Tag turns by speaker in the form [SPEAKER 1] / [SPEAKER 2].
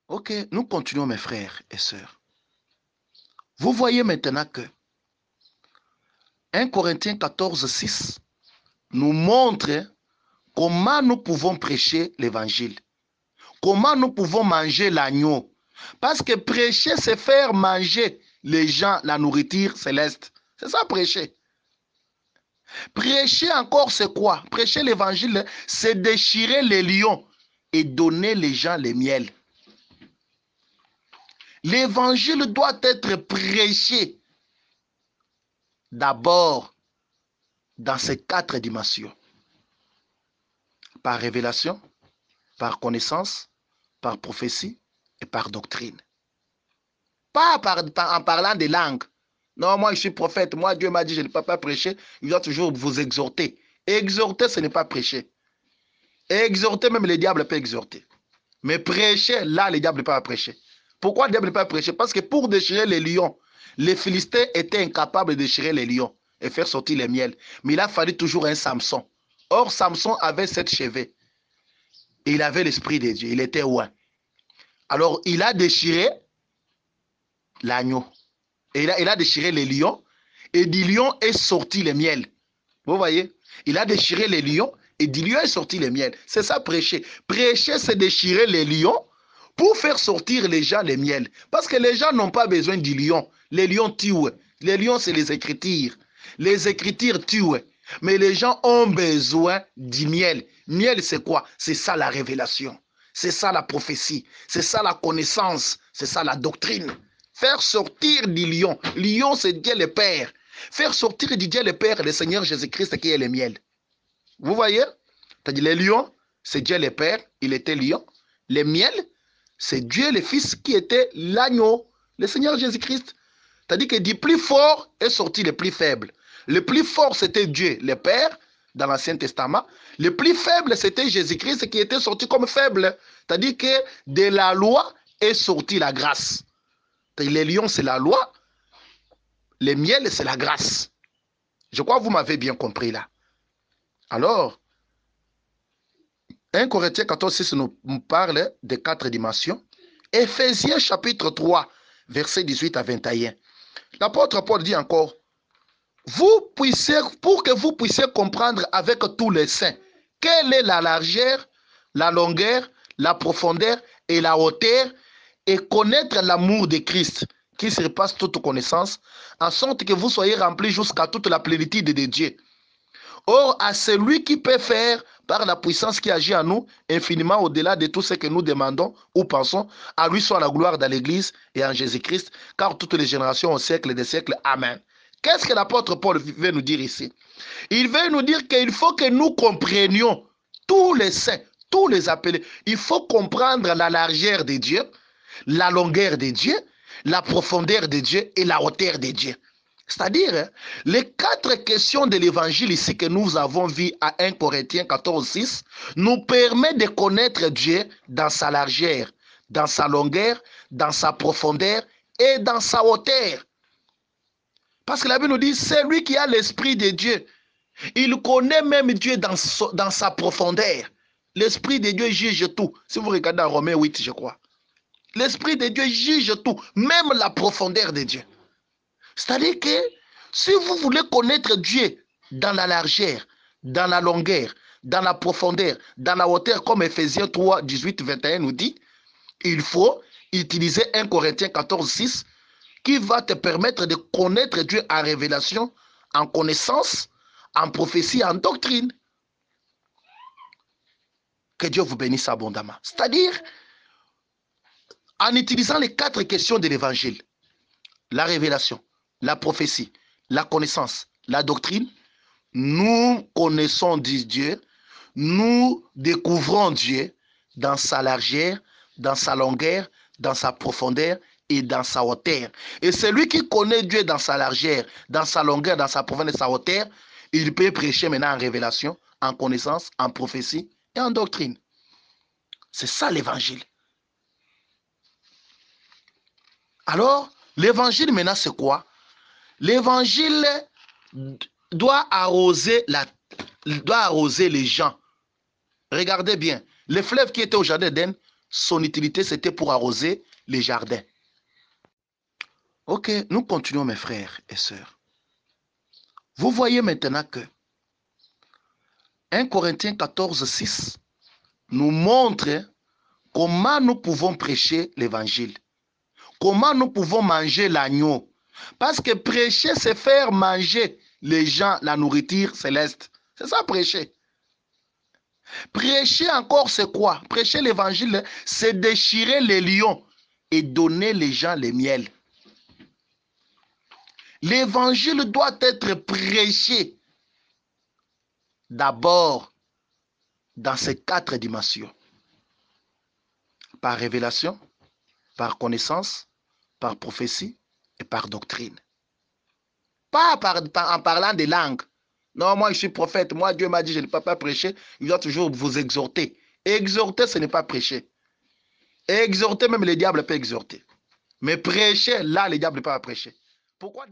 [SPEAKER 1] Ok, nous continuons mes frères et sœurs. Vous voyez maintenant que 1 Corinthiens 14, 6 nous montre comment nous pouvons prêcher l'évangile. Comment nous pouvons manger l'agneau. Parce que prêcher, c'est faire manger les gens la nourriture céleste. C'est ça, prêcher. Prêcher encore, c'est quoi? Prêcher l'évangile, c'est déchirer les lions et donner les gens les miels. L'évangile doit être prêché d'abord dans ces 4 dimensions. Par révélation, par connaissance, par prophétie et par doctrine. Pas en parlant des langues. Non, moi je suis prophète, moi Dieu m'a dit je ne peux pas prêcher, il doit toujours vous exhorter. Exhorter, ce n'est pas prêcher. Exhorter, même le diable peut exhorter. Mais prêcher, là, le diable ne peut pas prêcher. Pourquoi le diable ne peut pas prêcher? Parce que pour déchirer les lions, les Philistins étaient incapables de déchirer les lions et faire sortir les miels. Mais il a fallu toujours un Samson. Or, Samson avait 7 cheveux. Et il avait l'esprit de Dieu. Il était loin. Alors, il a déchiré l'agneau. Et il a déchiré les lions. Et du lion est sorti le miel. Vous voyez? Il a déchiré les lions. Et du lion est sorti le miel. C'est ça, prêcher. Prêcher, c'est déchirer les lions pour faire sortir les gens les miel. Parce que les gens n'ont pas besoin du lion. Les lions tuent. Les lions, c'est les Écritures. Les Écritures tuent. Mais les gens ont besoin du miel. Miel, c'est quoi? C'est ça la révélation. C'est ça la prophétie. C'est ça la connaissance. C'est ça la doctrine. Faire sortir du lion. Lion, c'est Dieu le Père. Faire sortir du Dieu le Père le Seigneur Jésus-Christ qui est le miel. Vous voyez? C'est-à-dire les lions, c'est Dieu le Père. Il était lion. Le miel, c'est Dieu le Fils qui était l'agneau, le Seigneur Jésus-Christ. C'est-à-dire que du plus fort est sorti le plus faible. Le plus fort, c'était Dieu, le Père, dans l'Ancien Testament. Le plus faible, c'était Jésus-Christ qui était sorti comme faible. C'est-à-dire que de la loi est sortie la grâce. Les lions, c'est la loi. Les miels, c'est la grâce. Je crois que vous m'avez bien compris là. Alors, 1 Corinthiens 14, 6 nous parle des 4 dimensions. Éphésiens chapitre 3, versets 18 à 21. L'apôtre Paul dit encore, pour que vous puissiez comprendre avec tous les saints quelle est la largeur, la longueur, la profondeur et la hauteur, et connaître l'amour de Christ qui surpasse toute connaissance, en sorte que vous soyez remplis jusqu'à toute la plénitude de Dieu. Or, à celui qui peut faire, par la puissance qui agit en nous, infiniment au-delà de tout ce que nous demandons ou pensons, à lui soit la gloire dans l'Église et en Jésus-Christ, car toutes les générations au siècle des siècles. Amen. Qu'est-ce que l'apôtre Paul veut nous dire ici? Il veut nous dire qu'il faut que nous comprenions tous les saints, tous les appelés. Il faut comprendre la largeur de Dieu, la longueur de Dieu, la profondeur de Dieu et la hauteur de Dieu. C'est-à-dire, les 4 questions de l'évangile ici que nous avons vues à 1 Corinthiens 14, 6 nous permet de connaître Dieu dans sa largeur, dans sa longueur, dans sa profondeur et dans sa hauteur. Parce que la Bible nous dit, c'est lui qui a l'esprit de Dieu. Il connaît même Dieu dans sa profondeur. L'esprit de Dieu juge tout. Si vous regardez en Romains 8, je crois. L'esprit de Dieu juge tout, même la profondeur de Dieu. C'est-à-dire que si vous voulez connaître Dieu dans la largeur, dans la longueur, dans la profondeur, dans la hauteur, comme Éphésiens 3, 18, 21 nous dit, il faut utiliser 1 Corinthiens 14, 6 qui va te permettre de connaître Dieu en révélation, en connaissance, en prophétie, en doctrine. Que Dieu vous bénisse abondamment. C'est-à-dire, en utilisant les 4 questions de l'évangile, la révélation, la prophétie, la connaissance, la doctrine, nous connaissons Dieu, nous découvrons Dieu dans sa largeur, dans sa longueur, dans sa profondeur et dans sa hauteur. Et celui qui connaît Dieu dans sa largeur, dans sa longueur, dans sa profondeur et sa hauteur, il peut prêcher maintenant en révélation, en connaissance, en prophétie et en doctrine. C'est ça l'évangile. Alors, l'évangile maintenant c'est quoi? L'évangile doit arroser les gens. Regardez bien, les fleuves qui étaient au jardin d'Éden son utilité, c'était pour arroser les jardins. Ok, nous continuons, mes frères et sœurs. Vous voyez maintenant que 1 Corinthiens 14, 6 nous montre comment nous pouvons prêcher l'évangile. Comment nous pouvons manger l'agneau. Parce que prêcher, c'est faire manger les gens la nourriture céleste. C'est ça, prêcher. Prêcher encore, c'est quoi? Prêcher l'évangile, c'est déchirer les lions et donner les gens les miels. L'évangile doit être prêché d'abord dans ces 4 dimensions. Par révélation, par connaissance, par prophétie et par doctrine. Pas en parlant des langues. Non, moi je suis prophète, moi Dieu m'a dit je ne peux pas prêcher, il doit toujours vous exhorter. Exhorter, ce n'est pas prêcher. Exhorter, même le diable peut exhorter. Mais prêcher, là, le diable ne peut pas prêcher. Pourquoi